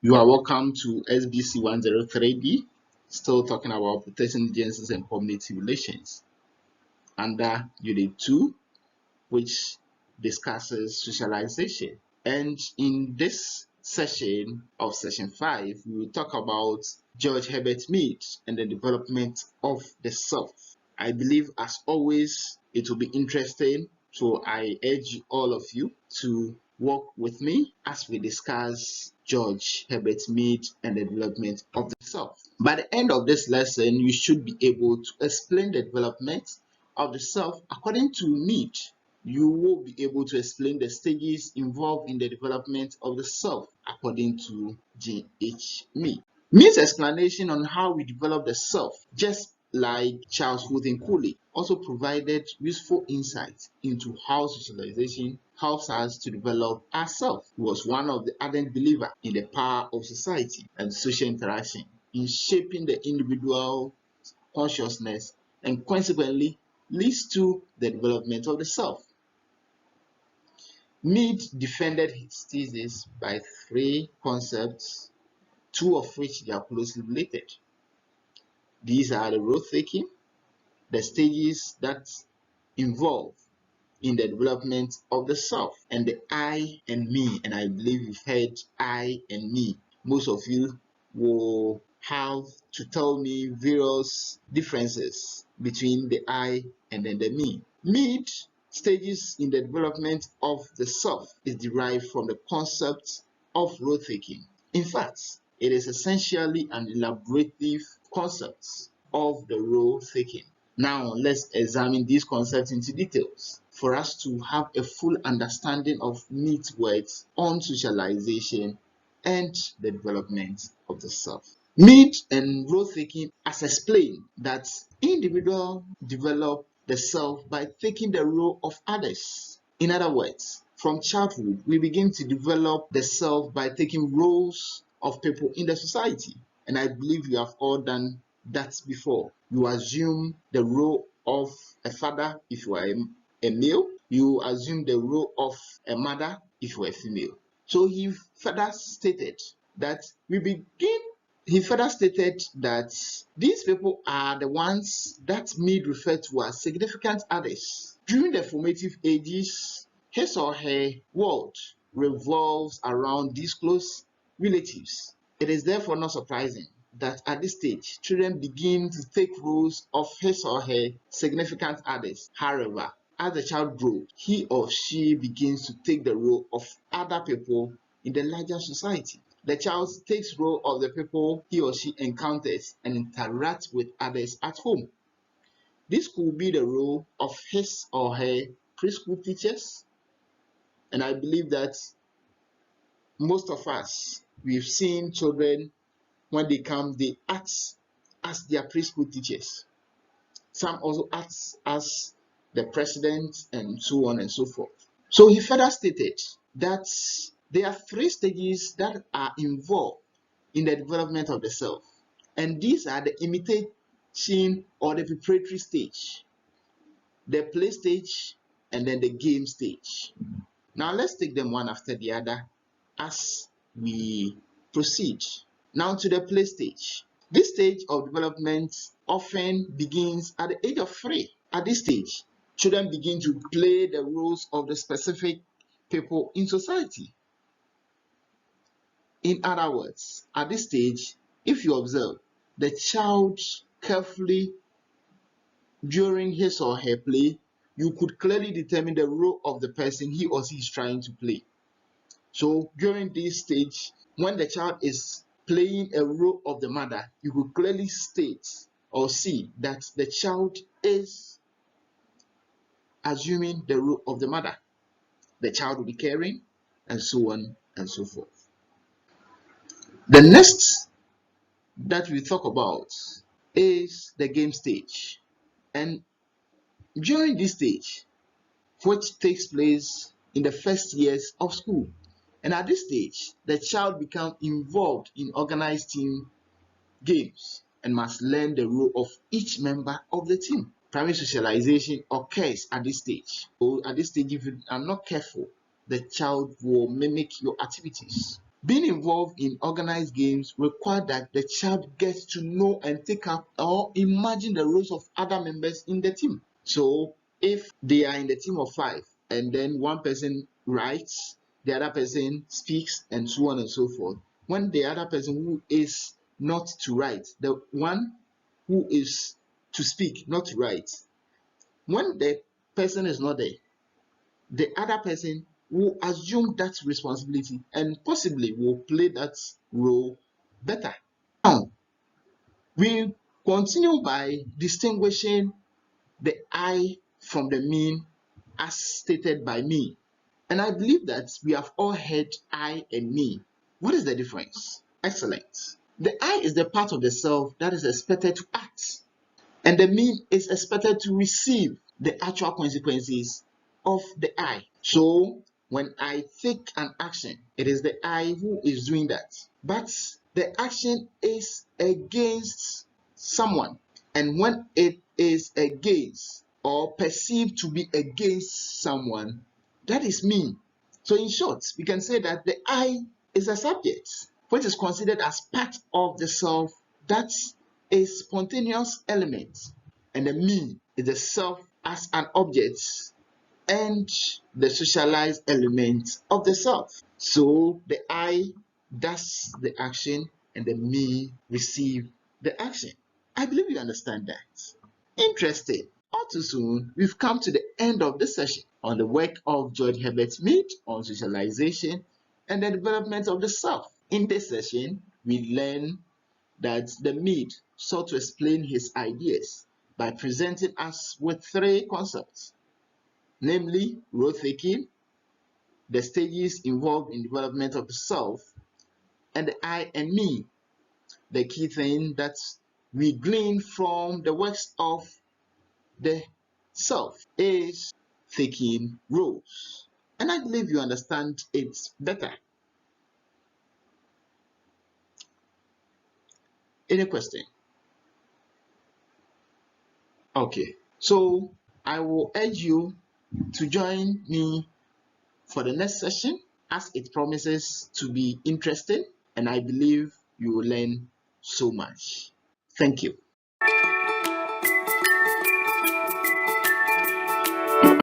You are welcome to SBC 103D, still talking about protection agencies and community relations, under Unit 2, which discusses socialization. And in this session of Session 5, we will talk about George Herbert Mead and the development of the self. I believe, as always, it will be interesting, so I urge all of you to work with me as we discuss George Herbert Mead and the development of the self. By the end of this lesson, you should be able to explain the development of the self according to Mead. You will be able to explain the stages involved in the development of the self according to G.H. Mead. Mead's explanation on how we develop the self, just like Charles Fulton Cooley, also provided useful insight into how socialization helps us to develop ourselves. He was one of the ardent believers in the power of society and social interaction in shaping the individual consciousness, and consequently leads to the development of the self. Mead defended his thesis by three concepts, two of which they are closely related. These are the role taking, the stages that involve in the development of the self, and the I and me. And I believe you've heard I and me. Most of you will have to tell me various differences between the I and then the me. Mead stages in the development of the self is derived from the concept of role taking. In fact, it is essentially an elaborative concept of the role taking. Now, let's examine these concepts into details for us to have a full understanding of Mead's words on socialization and the development of the self. Mead and role taking as explained that individuals develop the self by taking the role of others. In other words, from childhood, we begin to develop the self by taking roles of people in the society. And I believe you have all done that before. You assume the role of a father if you are a male. You assume the role of a mother if you are a female. So he further stated that these people are the ones that Mead referred to as significant others. During the formative ages, his or her world revolves around these close relatives. It is therefore not surprising that at this stage, children begin to take roles of his or her significant others. However, as the child grows, he or she begins to take the role of other people in the larger society. The child takes role of the people he or she encounters and interacts with others at home. This could be the role of his or her preschool teachers, and I believe that most of us, we've seen children when they come, they act as their preschool teachers. Some also act as the president and so on and so forth. So he further stated that there are three stages that are involved in the development of the self. And these are the imitation or the preparatory stage, the play stage, and then the game stage. Now let's take them one after the other as we proceed. Now to the play stage. This stage of development often begins at the age of 3. At this stage, children begin to play the roles of the specific people in society. In other words, at this stage, if you observe the child carefully during his or her play, you could clearly determine the role of the person he or she is trying to play. So during this stage, when the child is playing a role of the mother, you could clearly state or see that the child is assuming the role of the mother. The child will be caring, and so on and so forth. The next that we talk about is the game stage. And during this stage, which takes place in the first years of school, and at this stage, the child becomes involved in organized team games and must learn the role of each member of the team. Primary socialization occurs at this stage. So at this stage, if you are not careful, the child will mimic your activities. Being involved in organized games requires that the child gets to know and take up or imagine the roles of other members in the team. So if they are in the team of 5 and then one person writes, the other person speaks, and so on and so forth, when the other person who is not to write, the one who is to speak, not to write, when the person is not there, the other person will assume that responsibility and possibly will play that role better. Now, we continue by distinguishing the I from the me as stated by me. And I believe that we have all heard I and me. What is the difference? Excellent. The I is the part of the self that is expected to act, and the me is expected to receive the actual consequences of the I. So when I take an action, it is the I who is doing that. But the action is against someone. And when it is against or perceived to be against someone, that is me. So in short, we can say that the I is a subject, which is considered as part of the self that is spontaneous element, and the me is the self as an object and the socialized element of the self. So the I does the action and the me receive the action. I believe you understand that. Interesting. All too soon, we've come to the end of this session on the work of George Herbert Mead on socialization and the development of the self. In this session, we learn that the Mead sought to explain his ideas by presenting us with 3 concepts, namely role thinking, the stages involved in development of the self, and the I and me. The key thing that we glean from the works of the self is thinking roles. And I believe you understand it better. Any question? Okay, so I will urge you to join me for the next session, as it promises to be interesting, and I believe you will learn so much. Thank you.